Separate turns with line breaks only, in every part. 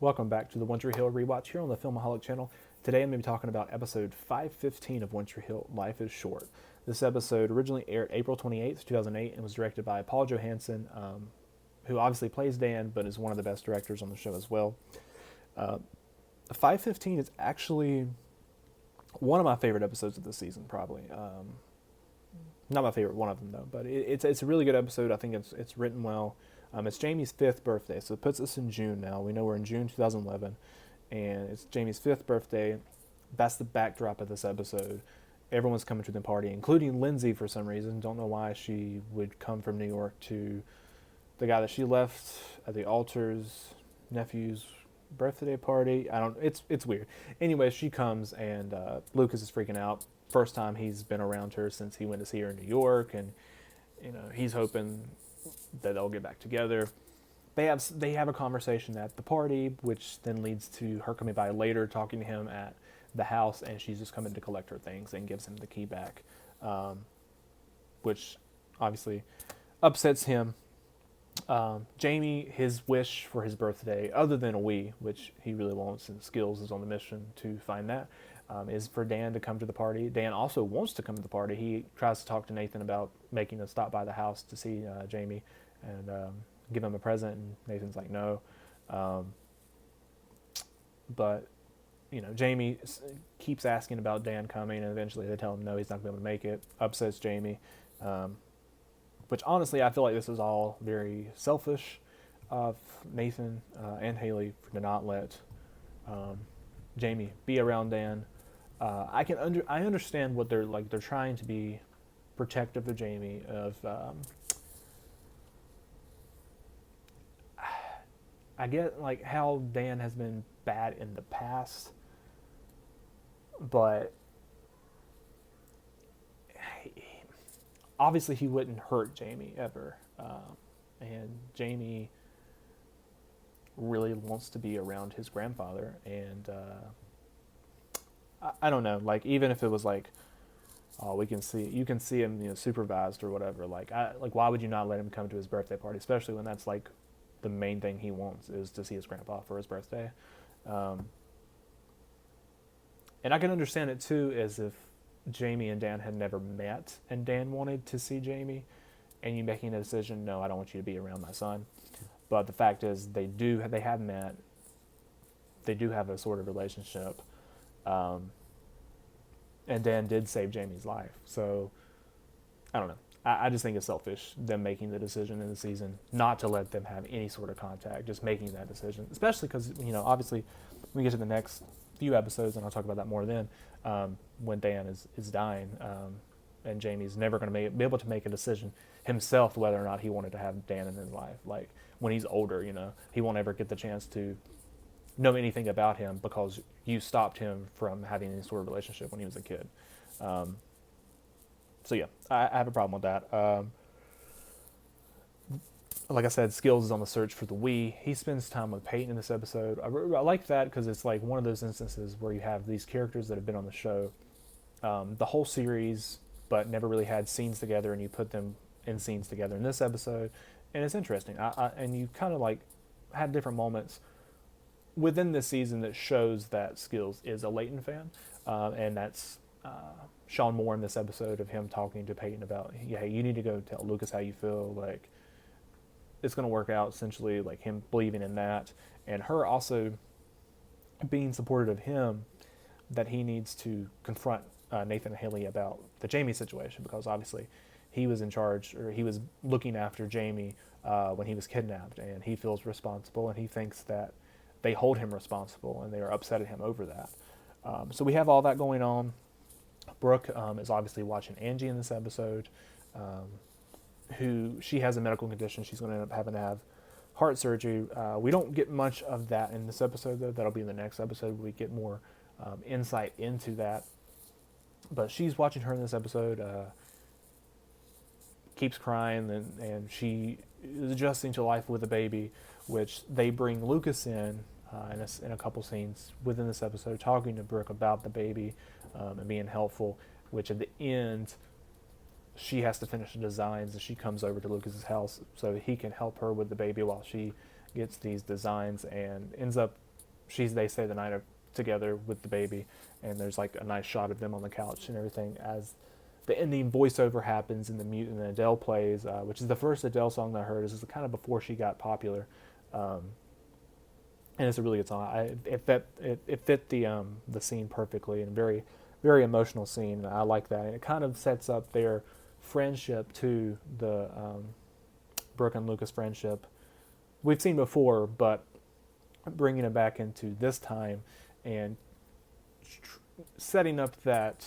Welcome back to the One Tree Hill Rewatch here on the Filmaholic channel. Today I'm going to be talking about episode 515 of One Tree Hill, Life is Short. This episode originally aired April 28th, 2008 and was directed by Paul Johansson, who obviously plays Dan, but is one of the best directors on the show as well. 515 is actually one of my favorite episodes of the season, probably. Not my favorite, one of them though, but it's a really good episode. I think it's written well. It's Jamie's 5th birthday, so it puts us in June now. We know we're in June 2011, and it's Jamie's 5th birthday. That's the backdrop of this episode. Everyone's coming to the party, including Lindsay for some reason. Don't know why she would come from New York to the guy that she left at the altar's nephew's birthday party. It's weird. Anyway, she comes, and Lucas is freaking out. First time he's been around her since he went to see her in New York, and he's hoping that they'll get back together. They have a conversation at the party, which then leads to her coming by later, talking to him at the house, and she's just coming to collect her things and gives him the key back, which obviously upsets him. Jamie, his wish for his birthday, other than a Wii, which he really wants, and Skills is on the mission to find that, is for Dan to come to the party. Dan also wants to come to the party. He tries to talk to Nathan about making a stop by the house to see Jamie and give him a present, and Nathan's like, no. But Jamie keeps asking about Dan coming, and eventually they tell him no, he's not going to be able to make it. Upsets Jamie, which honestly I feel like this is all very selfish of Nathan and Haley to not let Jamie be around Dan. I understand what they're like. They're trying to be protective of Jamie. I get like how Dan has been bad in the past, but obviously he wouldn't hurt Jamie ever, and Jamie really wants to be around his grandfather, and I don't know, like, even if it was like, oh, you can see him, supervised or whatever, like why would you not let him come to his birthday party, especially when that's like the main thing he wants is to see his grandpa for his birthday. And I can understand it too, as if Jamie and Dan had never met and Dan wanted to see Jamie, and you making a decision, no, I don't want you to be around my son. But the fact is they have met, they do have a sort of relationship, and Dan did save Jamie's life. So I don't know. I just think it's selfish, them making the decision in the season not to let them have any sort of contact, just making that decision, especially because, obviously when we get to the next few episodes, and I'll talk about that more then, when Dan is dying, and Jamie's never going to be able to make a decision himself whether or not he wanted to have Dan in his life. Like, when he's older, he won't ever get the chance to know anything about him because you stopped him from having any sort of relationship when he was a kid. So yeah, I have a problem with that. Like I said, Skills is on the search for the Wii. He spends time with Peyton in this episode. I like that because it's like one of those instances where you have these characters that have been on the show the whole series, but never really had scenes together, and you put them in scenes together in this episode, and it's interesting. And you kind of like had different moments within this season that shows that Skills is a Leighton fan, and that's shown more in this episode of him talking to Peyton about, hey, you need to go tell Lucas how you feel, like it's going to work out, essentially, like him believing in that, and her also being supportive of him, that he needs to confront Nathan and Haley about the Jamie situation, because obviously he was in charge, or he was looking after Jamie when he was kidnapped, and he feels responsible, and he thinks that they hold him responsible, and they are upset at him over that. So we have all that going on. Brooke is obviously watching Angie in this episode, who she has a medical condition. She's going to end up having to have heart surgery. We don't get much of that in this episode, though. That'll be in the next episode where we get more insight into that. But she's watching her in this episode, keeps crying, and she is adjusting to life with a baby, which they bring Lucas in a couple scenes within this episode, talking to Brooke about the baby and being helpful, which at the end she has to finish the designs, and she comes over to Lucas's house so he can help her with the baby while she gets these designs, and ends up they stay the night together with the baby, and there's like a nice shot of them on the couch and everything as the ending voiceover happens and and Adele plays, which is the first Adele song that I heard. This is kind of before she got popular, and it's a really good song. It fit the scene perfectly, and very very emotional scene. And I like that, and it kind of sets up their friendship to the Brooke and Lucas friendship we've seen before, but bringing it back into this time and setting up that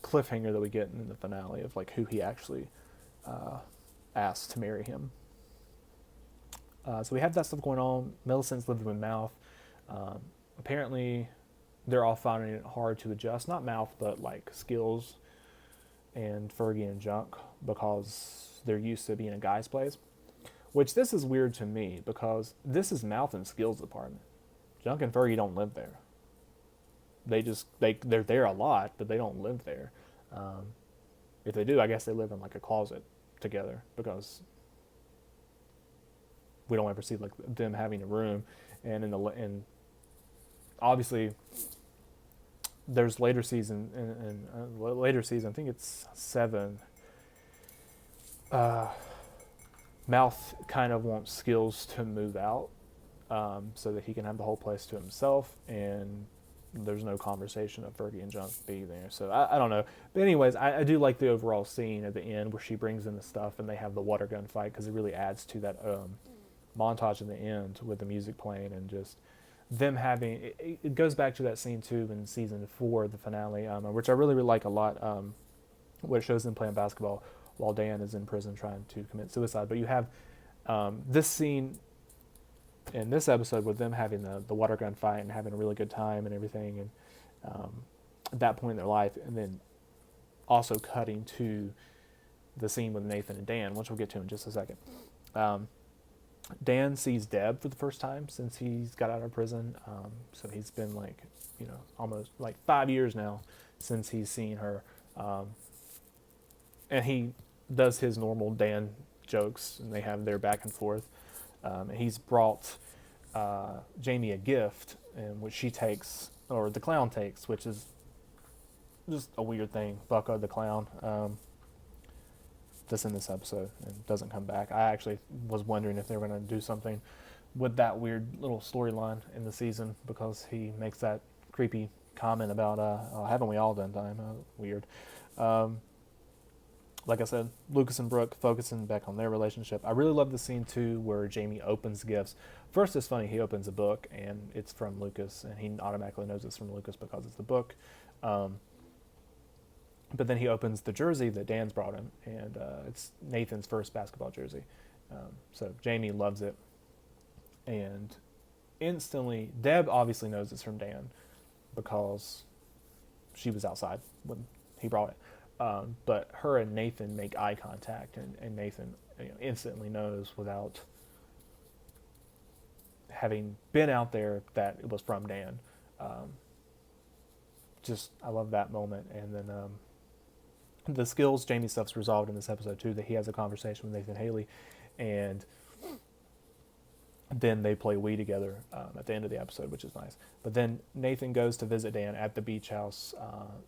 cliffhanger that we get in the finale of like who he actually asked to marry him. So we have that stuff going on. Millicent's living with Mouth. Apparently, they're all finding it hard to adjust. Not Mouth, but like Skills and Fergie and Junk, because they're used to being a guy's place. Which this is weird to me, because this is Mouth and Skills' apartment. Junk and Fergie don't live there. They're there a lot, but they don't live there. If they do, I guess they live in like a closet together, because we don't ever see like them having a room. And obviously there's later season and later season, I think it's 7. Mouth kind of wants Skills to move out, so that he can have the whole place to himself, and there's no conversation of Fergie and Junk being there. So I don't know. But anyways, I do like the overall scene at the end where she brings in the stuff and they have the water gun fight, because it really adds to that montage in the end with the music playing and just them having... It goes back to that scene too in season 4, the finale, which I really, really like a lot, where it shows them playing basketball while Dan is in prison trying to commit suicide. But you have this scene in this episode with them having the water gun fight and having a really good time and everything, and at that point in their life, and then also cutting to the scene with Nathan and Dan, which we'll get to in just a second. Dan sees Deb for the first time since he's got out of prison, so he's been like, almost like 5 years now since he's seen her, and he does his normal Dan jokes, and they have their back and forth. And he's brought Jamie a gift, and which she takes, or the clown takes, which is just a weird thing. Bucko the clown, that's in this episode and doesn't come back. I actually was wondering if they were going to do something with that weird little storyline in the season, because he makes that creepy comment about, haven't we all done time? Weird. Like I said, Lucas and Brooke focusing back on their relationship. I really love the scene too where Jamie opens gifts. First, it's funny, he opens a book and it's from Lucas, and he automatically knows it's from Lucas because it's the book. But then he opens the jersey that Dan's brought him, and it's Nathan's first basketball jersey. So Jamie loves it. And instantly, Deb obviously knows it's from Dan because she was outside when he brought it. But her and Nathan make eye contact, and Nathan instantly knows without having been out there that it was from Dan. I love that moment. And then the Skills Jamie stuff's resolved in this episode too, that he has a conversation with Nathan Haley, and then they play Wii together at the end of the episode, which is nice. But then Nathan goes to visit Dan at the beach house.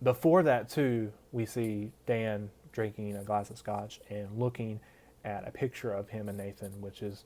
Before that, too, we see Dan drinking a glass of scotch and looking at a picture of him and Nathan, which is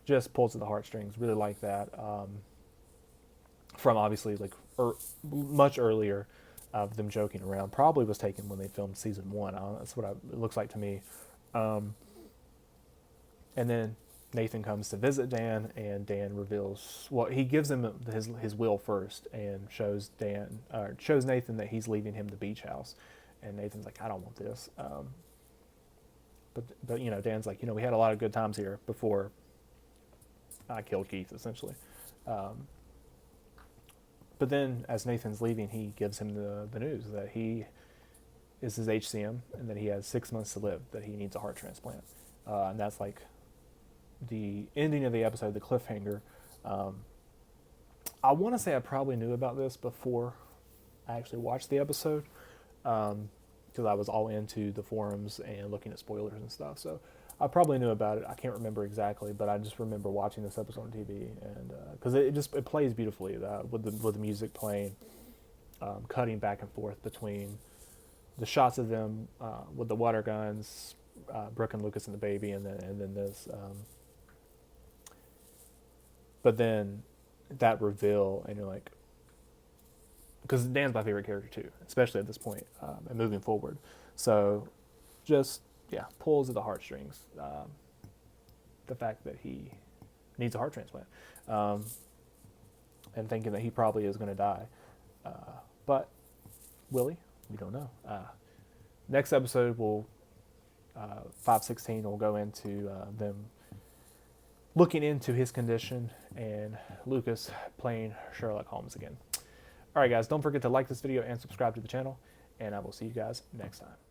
just pulls at the heartstrings. Really like that. From obviously like much earlier of them joking around. Probably was taken when they filmed season 1. That's what it looks like to me. And then Nathan comes to visit Dan, and Dan reveals, he gives him his will first, and shows Nathan that he's leaving him the beach house, and Nathan's like, I don't want this. But Dan's like, we had a lot of good times here before I killed Keith, essentially. But then as Nathan's leaving, he gives him the news that he is his HCM and that he has 6 months to live, that he needs a heart transplant, and that's like the ending of the episode, the cliffhanger. I want to say I probably knew about this before I actually watched the episode, because I was all into the forums and looking at spoilers and stuff. So I probably knew about it. I can't remember exactly, but I just remember watching this episode on TV, and because it plays beautifully with the music playing, cutting back and forth between the shots of them with the water guns, Brooke and Lucas and the baby, and then this. But then that reveal, and you're like, because Dan's my favorite character too, especially at this point, and moving forward. So, just pulls at the heartstrings. The fact that he needs a heart transplant, and thinking that he probably is going to die, but will he? We don't know. Next episode will 516 will go into them looking into his condition and Lucas playing Sherlock Holmes again. All right, guys, don't forget to like this video and subscribe to the channel, and I will see you guys next time.